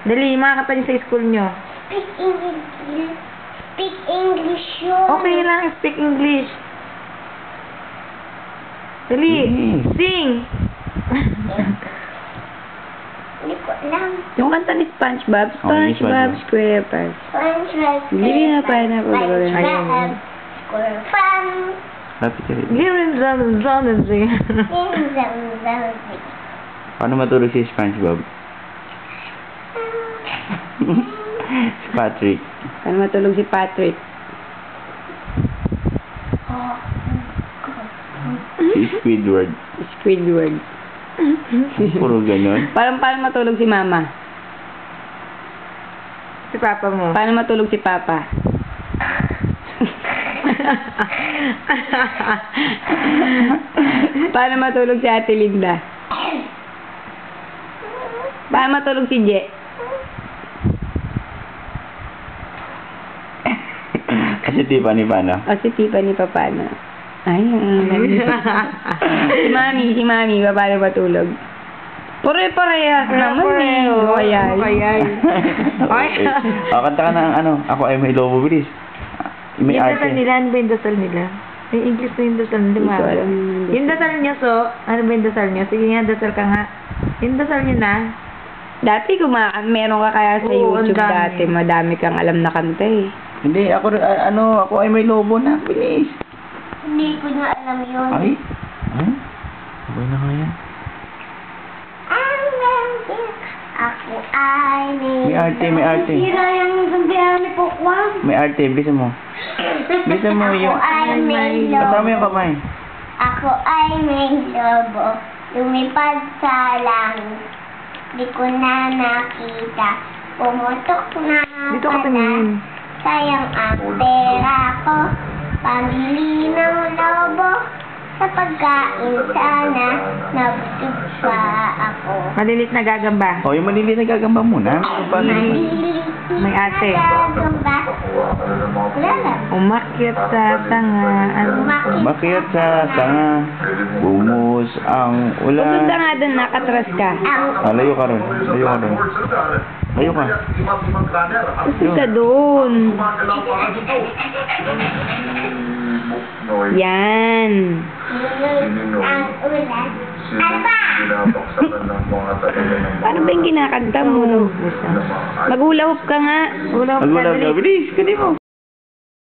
Dali, mga kanta niyo sa school nyo. Speak English. Speak English yun. Okay lang, speak English. Dali, sing. Hindi ko alam. Yung kanta ni SpongeBob, Okay, SpongeBob SpongeBob. SquarePants. SpongeBob. Living a pineapple. SpongeBob. Square fun. Lapit ka rin. Lirin, zon, sing. Paano matulog si SpongeBob? Si Patrick. Paano matulog si Patrick? Si Squidward. Squidward. Puro ganun. Paano matulog si Mama? Si papa mo. Paano matulog si Papa? Paano matulog si Ate Linda? Paano matulog si Je? Kasi Tiffany paano? O si Tiffany pa paano? Ay, si Mami, paano matulog? Pare-parehas naman eh. Kaya. Okay. Kanta ka ng ano, ako ay may lobo bilis. May Yung arte. dasal nila, ano ba yung dasal nila? May English na yung dasal nila. Hindi ko alam Yung dasal niyo, so, ano ba yung dasal niyo? Sige nga, dasal ka nga. Yung dasal niyo na. Dati meron ka kaya sa Oo, YouTube ang dami. dati, madami kang alam na kanta eh. Hindi, ako ay may lobo na. Bilis. Hindi ko na alam yun. Ay? Huh? Okay na kaya? Ako ay May arte. Sira yung sambihan ni Pokwan. May arte, bilisan mo. Bilisan mo yung... Ako ay may Kasama yung lobo. kamay. Ako ay may lobo. Lumipad sa langit. Di ko na nakita. Pumutok na Dito ka tumingin. Sayang ang pera ko. Pamili ng lobo. Sa pagkain sana. Nabusog pa ako. Malilit na gagamba. O, yung maliliit na gagamba muna. May ate. Gagamba. Wala lang. Umakyat sa tanga. Bakit sa tanga bumuhos ang ulan? Pupunta nga doon, nakatras ka. Layo ka ron. Layo ka. Kasi ka doon. Yan. Ang ulan. Ano ba? Paano ba yung kinakanta mo? Mag-hula hoop ka nga. Ulam Magulang ka, bilis. Kani mo.